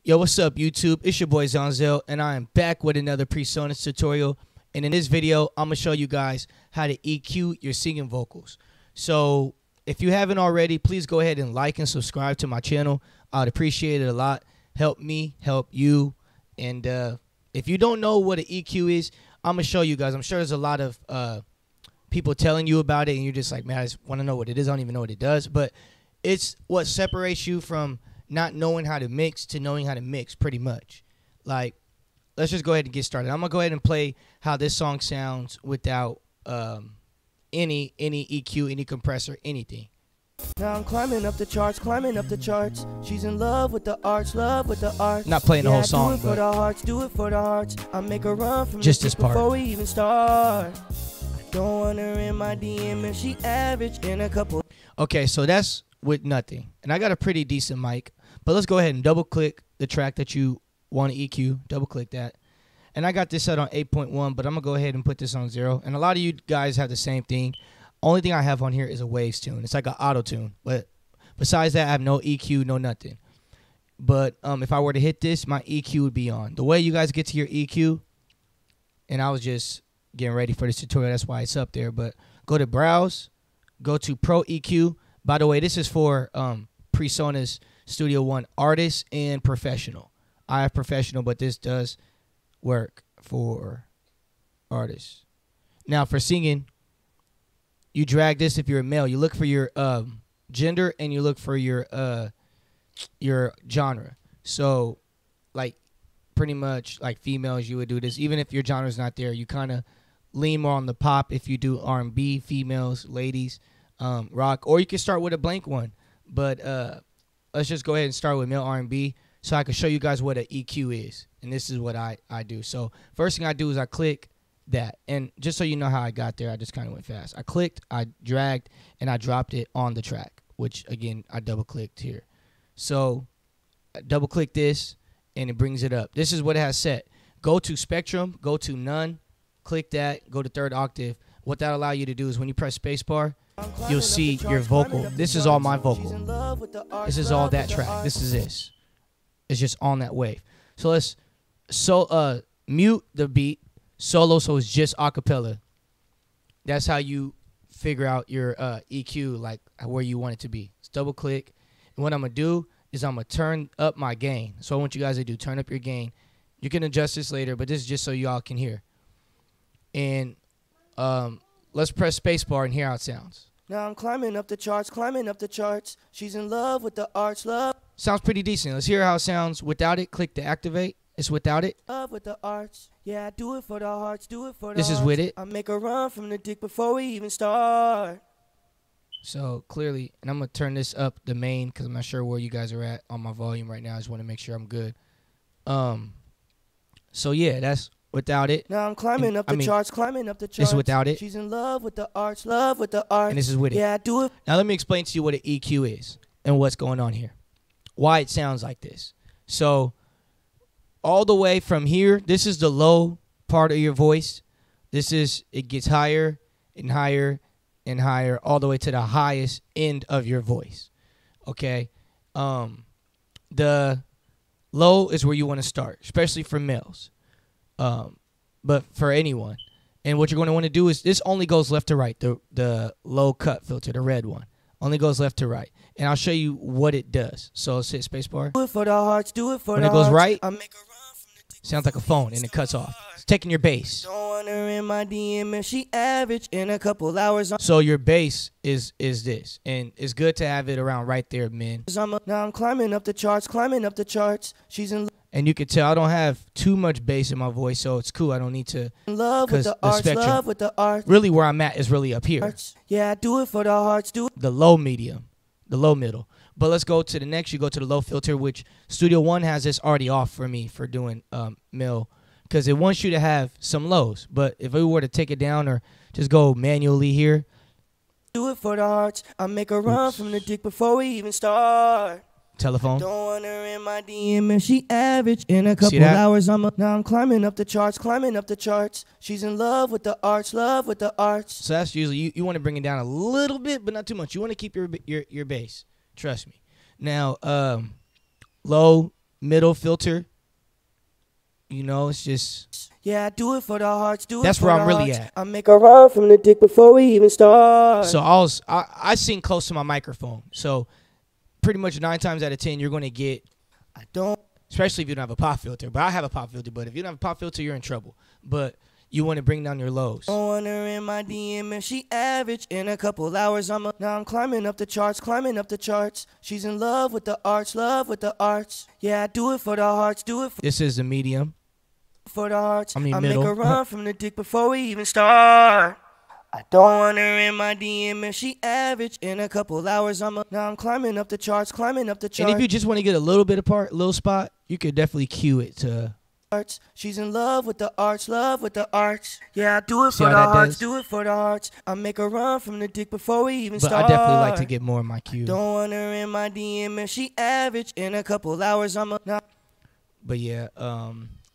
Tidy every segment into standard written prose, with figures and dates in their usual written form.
Yo, what's up, YouTube? It's your boy Zonzel, and I am back with another Presonus tutorial. And in this video, I'm going to show you guys how to EQ your singing vocals. So if you haven't already, please go ahead and like and subscribe to my channel. I'd appreciate it a lot. Help me, help you. And if you don't know what an EQ is, I'm going to show you guys. I'm sure there's a lot of people telling you about it, and you're just like, man, I just want to know what it is. I don't even know what it does. But it's what separates you from not knowing how to mix to knowing how to mix, pretty much. Like, let's just go ahead and get started. I'm going to go ahead and play how this song sounds without any EQ, any compressor, anything. Now I'm climbing up the charts, climbing up the charts. She's in love with the arts, love with the arts. Not playing the whole song, do it for the hearts, do it for the hearts. I make her run from just this part before we even start. Don't want her in my DM if she average in a couple. Okay, so that's with nothing. And I got a pretty decent mic. But let's go ahead and double click the track that you want to EQ. Double click that. And I got this set on 8.1, but I'm going to go ahead and put this on 0. And a lot of you guys have the same thing. Only thing I have on here is a waves tune. It's like an auto tune. But besides that, I have no EQ, no nothing. But if I were to hit this, my EQ would be on. The way you guys get to your EQ, and I was just getting ready for this tutorial, that's why it's up there. But go to Browse, go to Pro EQ. By the way, this is for Presonus Studio One Artist and Professional. I have Professional, but this does work for artists. Now, for singing, you drag this if you're a male. You look for your gender and you look for your genre. So, like, pretty much like females, you would do this. Even if your genre is not there, you kind of lean more on the pop. If you do R&B, females, ladies, rock, or you can start with a blank one. But let's just go ahead and start with male R&B so I can show you guys what an EQ is. And this is what I do. So first thing I do is I click that. And just so you know how I got there, I just kind of went fast. I clicked, I dragged, and I dropped it on the track, which, again, I double-clicked here. So I double-click this, and it brings it up. This is what it has set. Go to Spectrum, go to None, click that, go to 3rd octave. What that allows you to do is when you press spacebar, you'll see your vocal. This is all my vocal. This is all that track. This is this. It's just on that wave. So let's mute the beat, solo, so it's just acapella. That's how you figure out your EQ, like where you want it to be. Let's double click. And what I'm going to do is I'm going to turn up my gain. So I want you guys to do turn up your gain. You can adjust this later, but this is just so y'all can hear. And let's press spacebar and hear how it sounds. Now I'm climbing up the charts, climbing up the charts. She's in love with the arts, love. Sounds pretty decent. Let's hear how it sounds without it. Click to activate. It's without it. Love with the arts. Yeah, do it for the hearts, do it for the This hearts. is with it. I make her run from the dick before we even start. So clearly, and I'm going to turn this up the main because I'm not sure where you guys are at on my volume right now. I just want to make sure I'm good. So yeah, that's without it. Now I'm climbing up the charts, climbing up the charts. This is without it. She's in love with the arts, love with the arts. And this is with it. Yeah, do it. Now let me explain to you what an EQ is and what's going on here. Why it sounds like this. So all the way from here, this is the low part of your voice. It gets higher and higher and higher all the way to the highest end of your voice. Okay? The low is where you want to start, especially for males. But for anyone. And what you're going to want to do is this only goes left to right, the low cut filter, the red one. Only goes left to right. And I'll show you what it does. So let's hit spacebar. Do it for the hearts, do it for when the it goes hearts. right, I make her run from the dick sounds like a phone and it cuts off. It's taking your bass. Don't want her in my DM if she average in a couple hours. So your bass is this. And it's good to have it around right there, men. Now I'm climbing up the charts, climbing up the charts. She's in and you can tell I don't have too much bass in my voice, so it's cool. I don't need to. Love with the arts, spectrum, love with the arts. Really where I'm at is really up here. Yeah, do it for the hearts, do it. The low medium, the low middle. But let's go to the next. You go to the low filter, which Studio One has this already off for me for doing male, because it wants you to have some lows. But if we were to take it down or just go manually here. Do it for the hearts. I make her run from the dick before we even start. Telephone. Don't want her in my DM if she average in a couple hours. Now I'm climbing up the charts, climbing up the charts. She's in love with the arts, love with the arts. So that's usually you want to bring it down a little bit, but not too much. You want to keep your bass. Trust me. Now, low middle filter. You know, it's just... Yeah, I do it for the hearts. That's where I'm really at. I make a run from the dick before we even start. So I sing close to my microphone. So pretty much 9 times out of 10, you're going to get... I don't... Especially if you don't have a pop filter. But I have a pop filter. But if you don't have a pop filter, you're in trouble. But you want to bring down your lows. I want her in my DM and she average. In a couple hours, now I'm climbing up the charts, climbing up the charts. She's in love with the arts, love with the arts. Yeah, I do it for the hearts, do it for... This is the medium. For the hearts. I mean, I middle. Make a run from the dick before we even start. I don't want her in my DM if she average. In a couple hours, now I'm climbing up the charts, climbing up the charts. And if you just want to get a little bit apart, little spot, you could definitely cue it to... She's in love with the arts, love with the arts. Yeah, I do it for the hearts, do it for the hearts. I make a run from the dick before we even start. But I definitely like to get more in my cue. Don't want her in my DM if she average. In a couple hours, But yeah,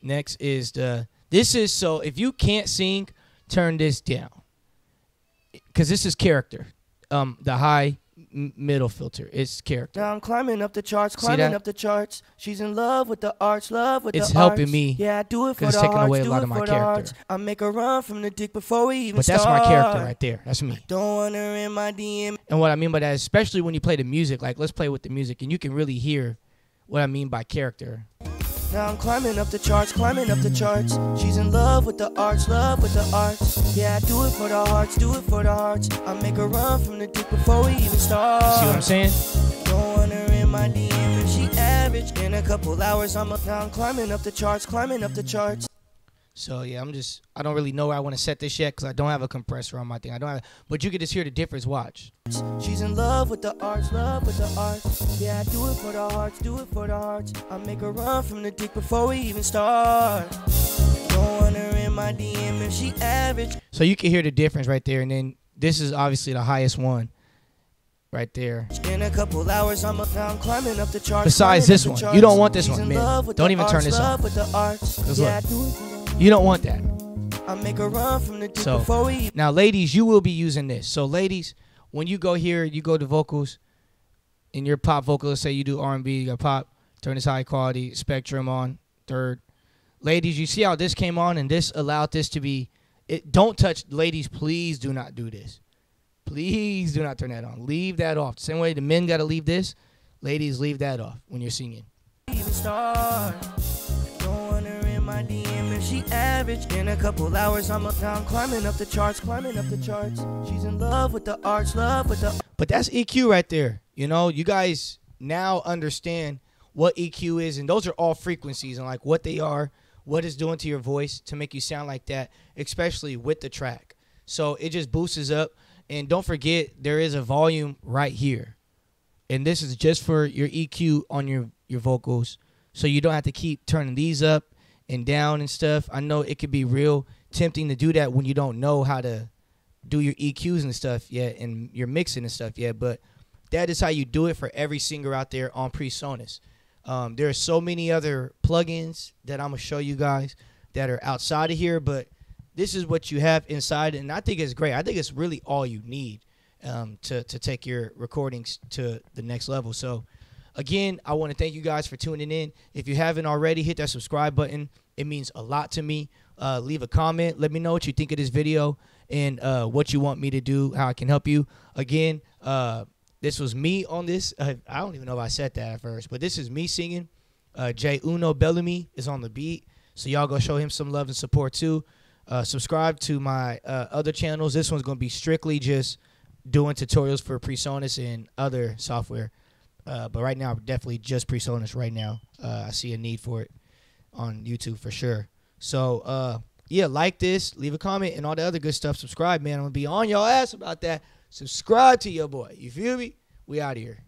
next is the... This is... So if you can't sing, turn this down. Because this is character. The high middle filter. It's character. Now I'm climbing up the charts, climbing up the charts. She's in love with the arts, love with the arts. It's helping me. Yeah, I do it for the it's taking away a lot of my character. I make a run from the dick before we even But start. that's my character right there. That's me. Don't want her in my DM. And what I mean by that, especially when you play the music, like let's play with the music, and you can really hear what I mean by character. Now I'm climbing up the charts, climbing up the charts. She's in love with the arts, love with the arts. Yeah, I do it for the hearts, do it for the hearts. I make a run from the dick before we even start. See what I'm saying? Don't want her in my DM if she average. In a couple hours, now I'm climbing up the charts, climbing up the charts. So yeah, I don't really know where I want to set this yet because I don't have a compressor on my thing. But you can just hear the difference. Watch. She's in love with the arts, love with the arts. Yeah, I do it for the hearts, do it for the hearts. I make a run from the dick before we even start. Don't want her in my DM if she average. So you can hear the difference right there, and then this is obviously the highest one. Right there. In a couple hours, now I'm climbing up the charts. Besides this one, you don't want this one, man. Don't even turn this on. Yeah, you don't want that. I make a run from the dick before we... Now, ladies, you will be using this. So, ladies, when you go here, you go to vocals, and your pop vocal, let's say you do R&B, you got pop, turn this high quality, spectrum on, third. Ladies, you see how this came on, and this allowed this to be... Don't touch... Ladies, please do not do this. Please do not turn that on. Leave that off. The same way the men got to leave this, ladies, leave that off when you're singing. My DM if she average. In a couple hours, now I'm climbing up the charts, climbing up the charts. She's in love with the arts, love with the... But that's EQ right there. You know, you guys now understand what EQ is, and those are all frequencies and like what they are, what it's doing to your voice to make you sound like that, especially with the track. So it just boosts up. And don't forget, there is a volume right here. And this is just for your EQ on your vocals. So you don't have to keep turning these up and down and stuff. I know it could be real tempting to do that when you don't know how to do your EQs and stuff yet and your mixing and stuff yet, but that is how you do it for every singer out there on Presonus. There are so many other plugins that I'm going to show you guys that are outside of here, but this is what you have inside, and I think it's great. I think it's really all you need to take your recordings to the next level. So again, I want to thank you guys for tuning in. If you haven't already, hit that subscribe button. It means a lot to me. Leave a comment. Let me know what you think of this video and what you want me to do, how I can help you. Again, this was me on this. I don't even know if I said that at first, but this is me singing. J. Uno Bellamy is on the beat, so y'all go show him some love and support too. Subscribe to my other channels. This one's going to be strictly just doing tutorials for Presonus and other software. But right now, definitely just Presonus right now. I see a need for it on YouTube for sure. So, yeah, like this, leave a comment, and all the other good stuff. Subscribe, man. I'm going to be on your ass about that. Subscribe to your boy. You feel me? We out of here.